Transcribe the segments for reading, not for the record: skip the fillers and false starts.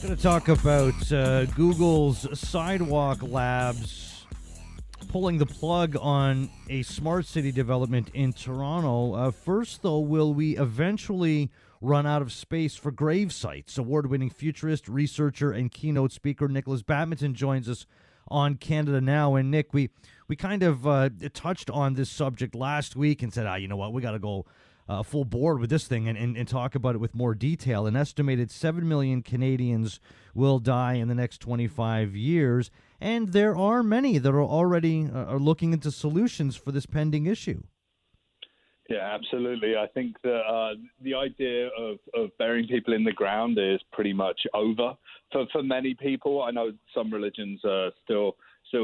Going to talk about Google's Sidewalk Labs pulling the plug on a smart city development in Toronto. First, though, will we eventually run out of space for Gravesites? Award-winning futurist, researcher, and keynote speaker Nikolas Badminton joins us on Canada Now. And Nick, we kind of touched on this subject last week and said, you know what, we got to go full board with this thing and talk about it with more detail. An estimated 7 million Canadians will die in the next 25 years, and there are many that are already are looking into solutions for this pending issue. Yeah, absolutely. I think that the idea of burying people in the ground is pretty much over for many people. I know some religions still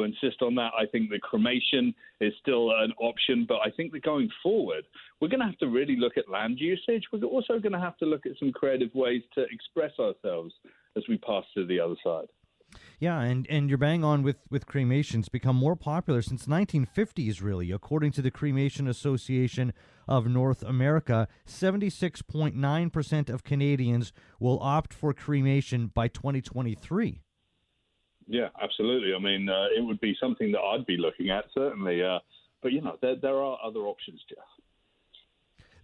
insist on that. I think the cremation is still an option, but I think that going forward, we're going to have to really look at land usage. We're also going to have to look at some creative ways to express ourselves as we pass to the other side. Yeah, and you're bang on with cremations become more popular since 1950s, really. According to the Cremation Association of North America, 76.9% of Canadians will opt for cremation by 2023. Yeah, absolutely. I mean, it would be something that I'd be looking at, certainly. But, you know, there are other options, Jeff.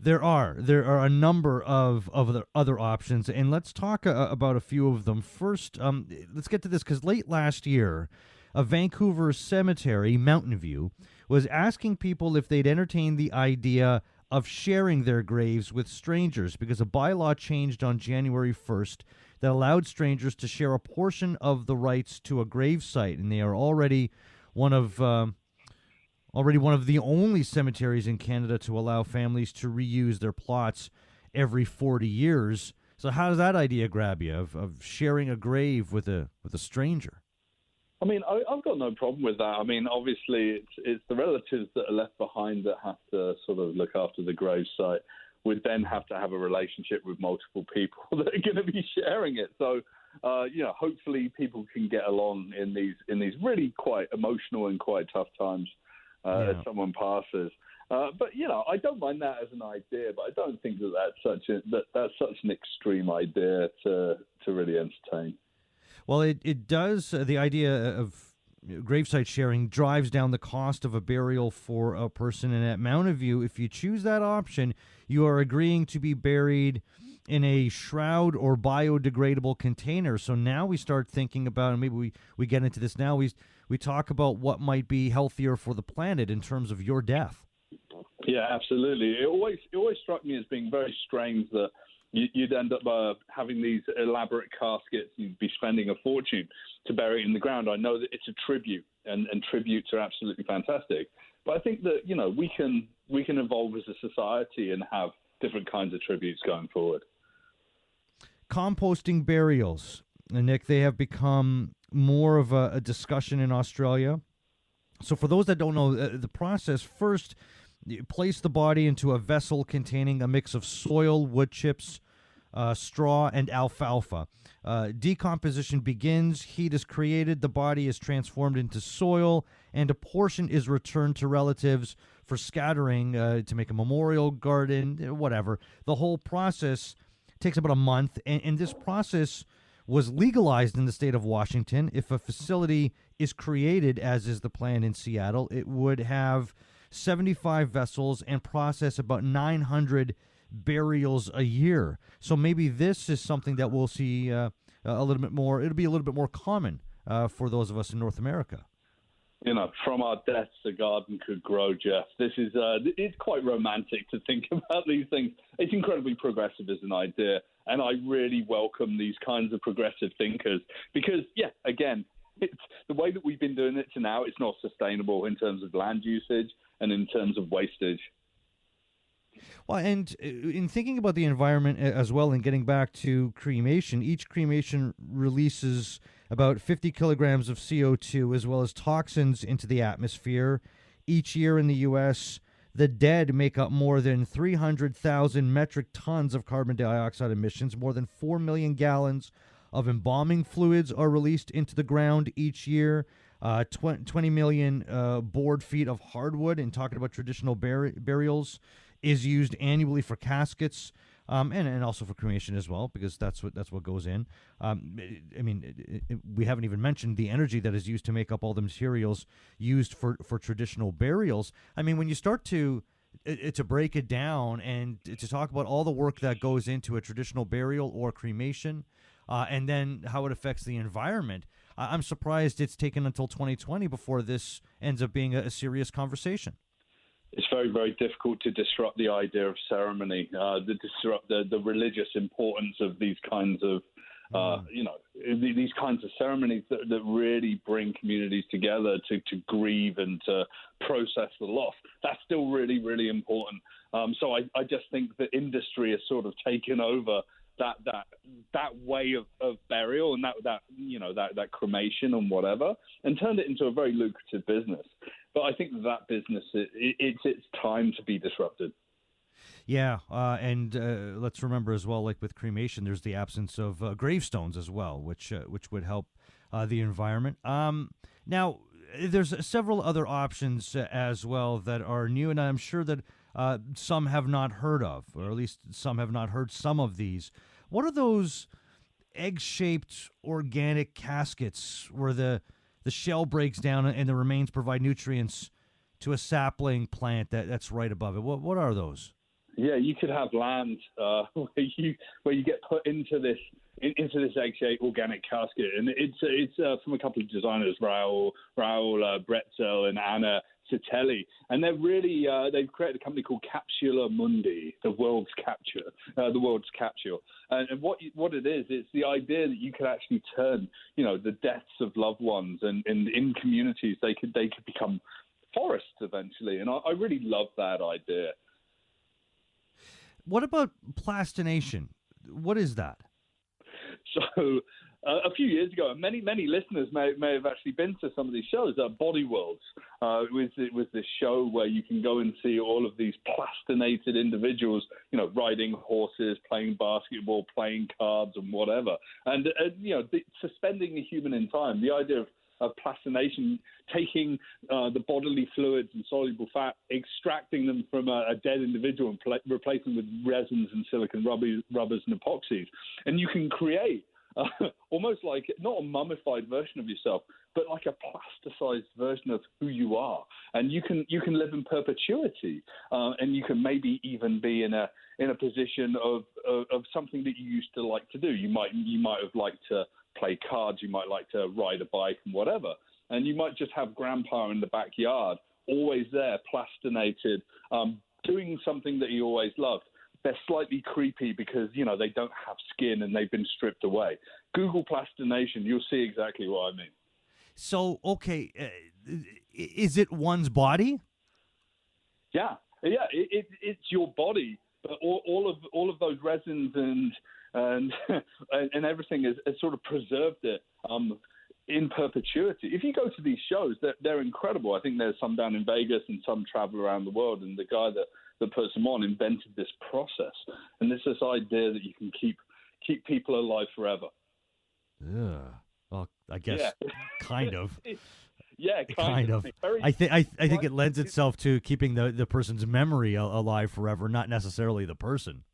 There are a number of other options, and let's talk about a few of them. First, let's get to this, because late last year, a Vancouver cemetery, Mountain View, was asking people if they'd entertain the idea of sharing their graves with strangers, because a bylaw changed on January 1st that allowed strangers to share a portion of the rights to a gravesite, and they are already one of the only cemeteries in Canada to allow families to reuse their plots every 40 years. So how does that idea grab you, of sharing a grave with a stranger? I mean, I've got no problem with that. I mean, obviously, it's the relatives that are left behind that have to sort of look after the gravesite. Would then have to have a relationship with multiple people that are going to be sharing it. So, hopefully people can get along in these really quite emotional and quite tough times as someone passes. But I don't mind that as an idea, but I don't think that's such an extreme idea to really entertain. Well, it does. The idea of gravesite sharing drives down the cost of a burial for a person. And at Mountain View, if you choose that option, you are agreeing to be buried in a shroud or biodegradable container. So now we start thinking about, and maybe we get into this now, we talk about what might be healthier for the planet in terms of your death. Yeah, absolutely. It always struck me as being very strange that you'd end up having these elaborate caskets. You'd be spending a fortune to bury it in the ground. I know that it's a tribute, and tributes are absolutely fantastic. But I think that we can evolve as a society and have different kinds of tributes going forward. Composting burials, Nick, they have become more of a discussion in Australia. So for those that don't know the process, first, you place the body into a vessel containing a mix of soil, wood chips, straw, and alfalfa. Decomposition begins, heat is created, the body is transformed into soil, and a portion is returned to relatives for scattering to make a memorial garden, whatever. The whole process takes about a month, and this process was legalized in the state of Washington. If a facility is created, as is the plan in Seattle, it would have 75 vessels and process about 900 burials a year. So maybe this is something that we'll see a little bit more. It'll be a little bit more common for those of us in North America. From our deaths, a garden could grow, Jeff. This is it's quite romantic to think about these things. It's incredibly progressive as an idea, and I really welcome these kinds of progressive thinkers because, again, it's the way that we've been doing it to now. It's not sustainable in terms of land usage and in terms of wastage. Well, and in thinking about the environment as well, and getting back to cremation, each cremation releases about 50 kilograms of CO2 as well as toxins into the atmosphere. Each year in the U.S., the dead make up more than 300,000 metric tons of carbon dioxide emissions. More than 4 million gallons of embalming fluids are released into the ground each year. 20 million board feet of hardwood, and talking about traditional burials, is used annually for caskets. and also for cremation as well, because that's what goes in. I mean, we haven't even mentioned the energy that is used to make up all the materials used for traditional burials. I mean, when you start to break it down and to talk about all the work that goes into a traditional burial or cremation, and then how it affects the environment, I'm surprised it's taken until 2020 before this ends up being a serious conversation. It's very, very difficult to disrupt the idea of ceremony, to disrupt the religious importance of these kinds of, these kinds of ceremonies that really bring communities together to grieve and to process the loss. That's still really, really important. So I just think the industry has sort of taken over that way of burial and that cremation and whatever, and turned it into a very lucrative business. But I think that business, it's time to be disrupted. Yeah, and let's remember as well, like with cremation, there's the absence of gravestones as well, which would help the environment. Now, there's several other options as well that are new, and I'm sure that some have not heard of, or at least some have not heard some of these. What are those egg-shaped organic caskets where the shell breaks down and the remains provide nutrients to a sapling plant that's right above it? What are those? Yeah, you could have land where you get put into this egg-shaped organic casket, and it's from a couple of designers, Raul Bretzel and Anna Citelli, and they've created a company called Capsula Mundi, the world's capsule. And what it is, it's the idea that you could actually turn, the deaths of loved ones, and in communities they could become forests eventually, and I really love that idea. What about plastination? What is that? So a few years ago, and many listeners may have actually been to some of these shows. Body Worlds it was this show where you can go and see all of these plastinated individuals, riding horses, playing basketball, playing cards, and whatever. And suspending the human in time. The idea of plastination, taking the bodily fluids and soluble fat, extracting them from a dead individual and replacing them with resins and silicon rubbers and epoxies. And you can create almost like not a mummified version of yourself, but like a plasticized version of who you are. And you can live in perpetuity, and you can maybe even be in a position of something that you used to like to do. You might have liked to play cards, you might like to ride a bike and whatever. And you might just have grandpa in the backyard, always there, plastinated, doing something that he always loved. They're slightly creepy because, they don't have skin and they've been stripped away. Google plastination, you'll see exactly what I mean. So, okay, is it one's body? Yeah, it's your body, but all of those resins and everything has sort of preserved it in perpetuity. If you go to these shows, they're incredible. I think there's some down in Vegas and some travel around the world, and the guy that puts them on invented this process. And it's this idea that you can keep people alive forever. Yeah. Well, I guess kind of. Yeah, kind of. I think it lends itself to keeping the person's memory alive forever, not necessarily the person.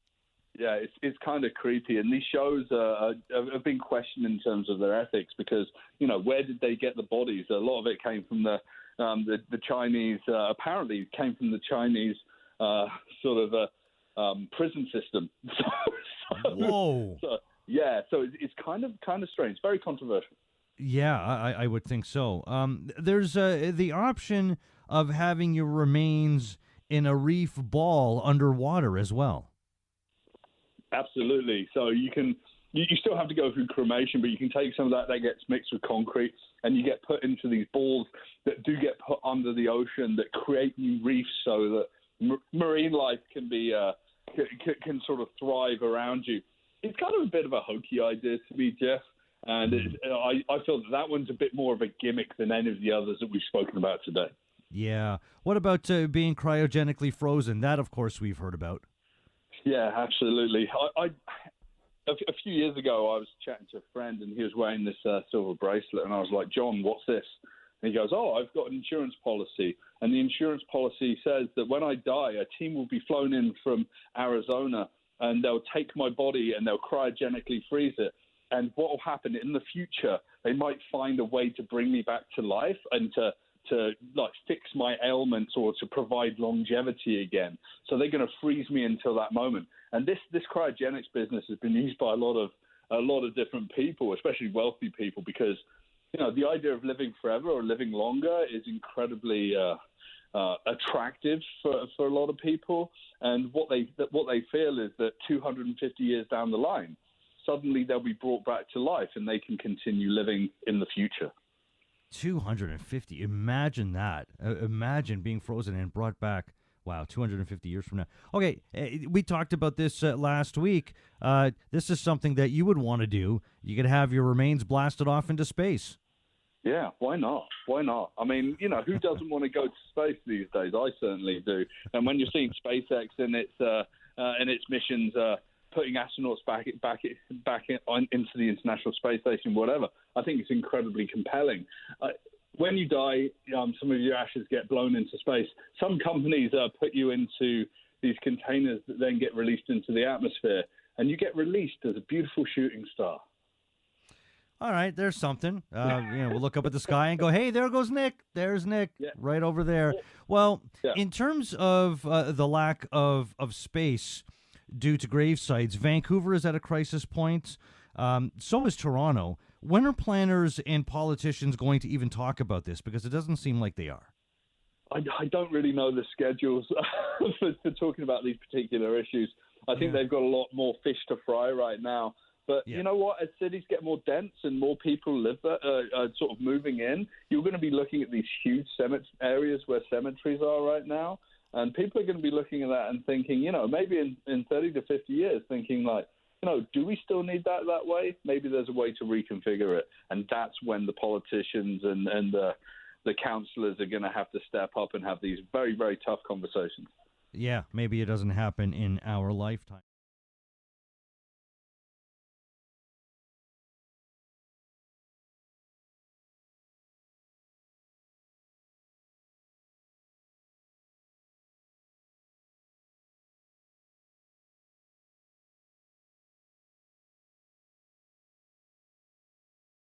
Yeah, it's kind of creepy, and these shows have been questioned in terms of their ethics because where did they get the bodies? A lot of it came from the Chinese. Apparently, it came from the Chinese prison system. Whoa. So it's kind of strange, very controversial. Yeah, I would think so. There's the option of having your remains in a reef ball underwater as well. Absolutely. So you still have to go through cremation, but you can take some of that gets mixed with concrete, and you get put into these balls that do get put under the ocean that create new reefs so that marine life can be can sort of thrive around you. It's kind of a bit of a hokey idea to me, Jeff, and I feel that one's a bit more of a gimmick than any of the others that we've spoken about today. Yeah. What about being cryogenically frozen? That, of course, we've heard about. Yeah, absolutely. A few years ago, I was chatting to a friend, and he was wearing this silver bracelet, and I was like, John, what's this? And he goes, I've got an insurance policy, and the insurance policy says that when I die, a team will be flown in from Arizona and they'll take my body and they'll cryogenically freeze it. And what will happen in the future, they might find a way to bring me back to life and to like fix my ailments or to provide longevity again. So they're going to freeze me until that moment. And this cryogenics business has been used by a lot of different people, especially wealthy people, because the idea of living forever or living longer is incredibly attractive for a lot of people. And what they feel is that 250 years down the line, suddenly they'll be brought back to life and they can continue living in the future. 250. Imagine that. Imagine being frozen and brought back. Wow, 250 years from now. Okay, we talked about this last week. This is something that you would want to do. You could have your remains blasted off into space. Yeah, why not? Why not? I mean, who doesn't want to go to space these days? I certainly do. And when you're seeing SpaceX and its missions putting astronauts back into the International Space Station, whatever, I think it's incredibly compelling. When you die, some of your ashes get blown into space. Some companies put you into these containers that then get released into the atmosphere, and you get released as a beautiful shooting star. All right, there's something. We'll look up at the sky and go, hey, there goes Nick. There's Nick right over there. Well, in terms of the lack of space due to grave sites, Vancouver is at a crisis point. So is Toronto. When are planners and politicians going to even talk about this? Because it doesn't seem like they are. I don't really know the schedules for talking about these particular issues. I think they've got a lot more fish to fry right now. But you know what? As cities get more dense and more people live there, sort of moving in, you're going to be looking at these huge areas where cemeteries are right now. And people are going to be looking at that and thinking, maybe in 30 to 50 years, thinking like, do we still need that way? Maybe there's a way to reconfigure it. And that's when the politicians and the councillors are going to have to step up and have these very, very tough conversations. Yeah, maybe it doesn't happen in our lifetime.